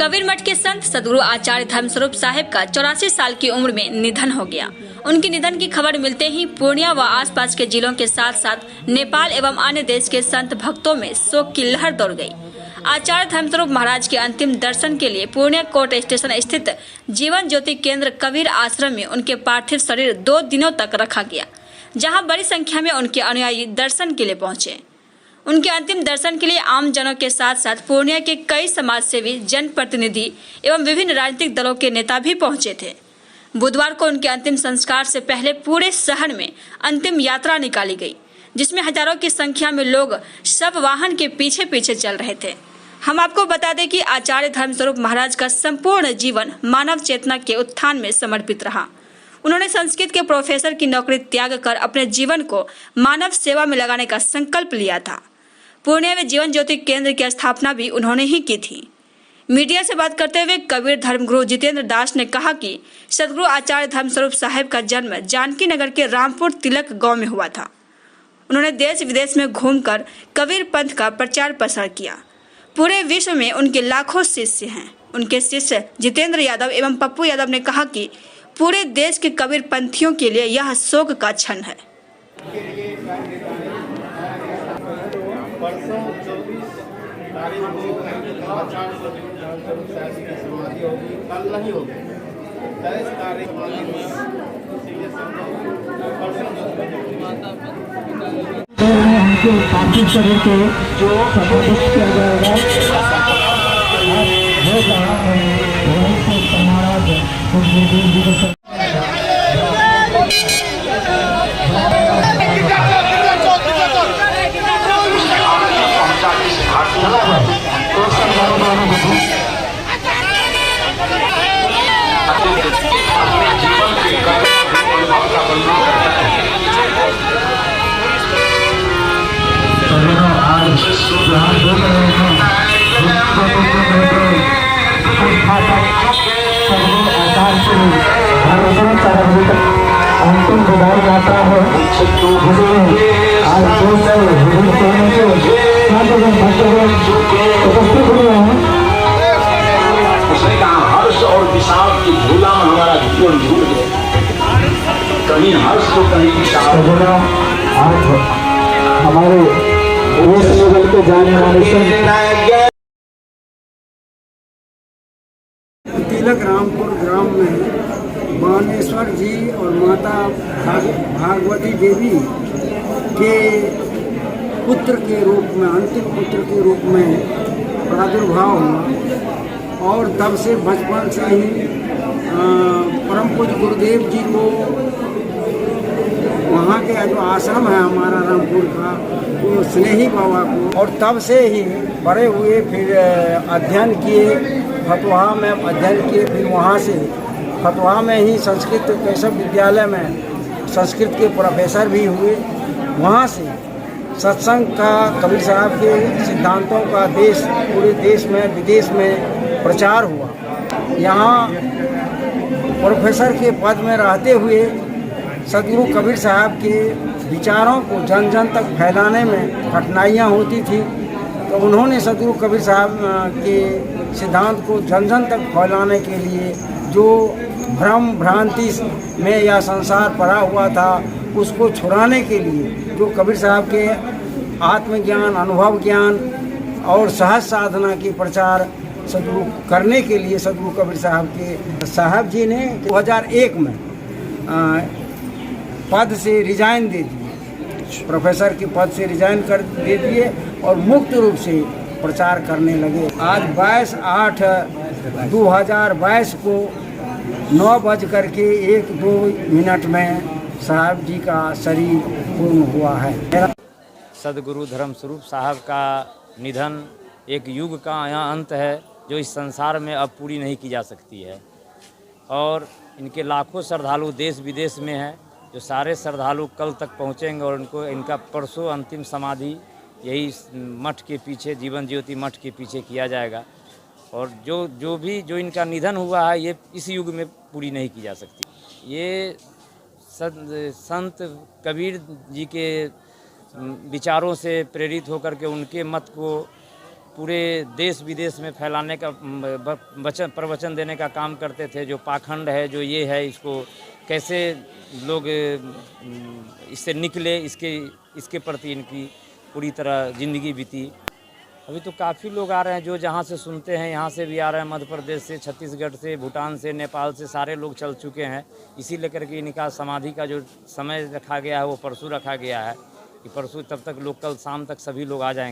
कबीर मठ के संत सदगुरु आचार्य धर्मस्वरूप साहिब का 84 साल की उम्र में निधन हो गया। उनके निधन की खबर मिलते ही पूर्णिया व आसपास के जिलों के साथ साथ नेपाल एवं अन्य देश के संत भक्तों में शोक की लहर दौड़ गई। आचार्य धर्मस्वरूप महाराज के अंतिम दर्शन के लिए पूर्णिया कोर्ट स्टेशन स्थित जीवन ज्योति केंद्र कबीर आश्रम में उनके पार्थिव शरीर 2 दिनों तक रखा गया, जहां बड़ी संख्या में उनके अनुयायी दर्शन के लिए पहुंचे। उनके अंतिम दर्शन के लिए आम जनों के साथ साथ पूर्णिया के कई समाजसेवी, जनप्रतिनिधि एवं विभिन्न राजनीतिक दलों के नेता भी पहुंचे थे। बुधवार को उनके अंतिम संस्कार से पहले पूरे शहर में अंतिम यात्रा निकाली गई, जिसमें हजारों की संख्या में लोग शव वाहन के पीछे पीछे चल रहे थे। हम आपको बता दें कि आचार्य धर्मस्वरूप महाराज का संपूर्ण जीवन मानव चेतना के उत्थान में समर्पित रहा। उन्होंने संस्कृत के प्रोफेसर की नौकरी त्याग कर अपने जीवन को मानव सेवा में लगाने का संकल्प लिया था। पूर्णिया में जीवन ज्योति केंद्र की स्थापना भी उन्होंने ही की थी। मीडिया से बात करते हुए कबीर धर्मगुरु जितेंद्र दास ने कहा कि सदगुरु आचार्य धर्मस्वरूप साहिब का जन्म जानकी नगर के रामपुर तिलक गांव में हुआ था। उन्होंने देश विदेश में घूमकर कबीर पंथ का प्रचार प्रसार किया। पूरे विश्व में उनके लाखों शिष्य हैं। उनके शिष्य जितेंद्र यादव एवं पप्पू यादव ने कहा कि पूरे देश के कबीर पंथियों के लिए यह शोक का क्षण है। परसों 24 तारीख को आचार्य धर्मस्वरूप साहिब की समाधि होगी, कल नहीं होगी, 23 तारीख उनके पार्थिव शरीर के जो संबोधित किया जाएगा महाराज गुरुदेव जी को अंतिम विदाई यात्रा है। आज उपस्थित हुए हैं। उसने कहा हर्ष और विषाद की झूला में हमारा जीवन झूल गया, कहीं हर्ष तो कहीं विषाद। आज हमारे देश लेवल के जाने वाले तिलक रामपुर ग्राम में बानेश्वर जी और माता भागवती देवी के पुत्र के रूप में, अंतिम पुत्र के रूप में प्रादुर्भाव हुआ और तब से बचपन से ही परम पूज्य गुरुदेव जी को वहाँ के जो आश्रम है हमारा रामपुर का, वो स्नेही बाबा को, और तब से ही बड़े हुए, फिर अध्ययन किए, फतुहा में अध्ययन किए, फिर वहाँ से फतुहा में ही संस्कृत केशव विद्यालय में संस्कृत के प्रोफेसर भी हुए। वहाँ से सत्संग का, कबीर साहब के सिद्धांतों का पूरे देश में विदेश में प्रचार हुआ। यहाँ प्रोफेसर के पद में रहते हुए सदगुरु कबीर साहब के विचारों को जन जन तक फैलाने में कठिनाइयाँ होती थी, तो उन्होंने सदगुरु कबीर साहब के सिद्धांत को जन जन तक फैलाने के लिए जो भ्रम भ्रांति में यह संसार पड़ा हुआ था, उसको छुड़ाने के लिए जो कबीर साहब के आत्मज्ञान, अनुभव ज्ञान और सहज साधना की प्रचार सदगुरु करने के लिए सदगुरु कबीर साहब जी ने 2001 में पद से रिजाइन दे दिए, प्रोफेसर के पद से रिजाइन कर दे दिए और मुक्त रूप से प्रचार करने लगे। आज 22/8/2022 को 9:01-2 में साहब जी का शरीर पूर्ण हुआ है। सदगुरु धर्मस्वरूप साहब का निधन एक युग का यहाँ अंत है, जो इस संसार में अब पूरी नहीं की जा सकती है। और इनके लाखों श्रद्धालु देश विदेश में हैं, जो सारे श्रद्धालु कल तक पहुँचेंगे और इनका परसों अंतिम समाधि यही मठ के पीछे, जीवन ज्योति मठ के पीछे किया जाएगा। और जो इनका निधन हुआ है, ये इस युग में पूरी नहीं की जा सकती। ये संत कबीर जी के विचारों से प्रेरित होकर के उनके मत को पूरे देश विदेश में फैलाने का प्रवचन देने का काम करते थे। जो पाखंड है, जो ये है, इसको कैसे लोग इससे निकले, इसके प्रति इनकी पूरी तरह ज़िंदगी बीती। अभी तो काफ़ी लोग आ रहे हैं, जो जहाँ से सुनते हैं यहाँ से भी आ रहे हैं, मध्य प्रदेश से, छत्तीसगढ़ से, भूटान से, नेपाल से सारे लोग चल चुके हैं। इसी लेकर के इनका समाधि का जो समय रखा गया है वो परसों रखा गया है कि परसों तब तक लोग, कल शाम तक सभी लोग आ जाएंगे।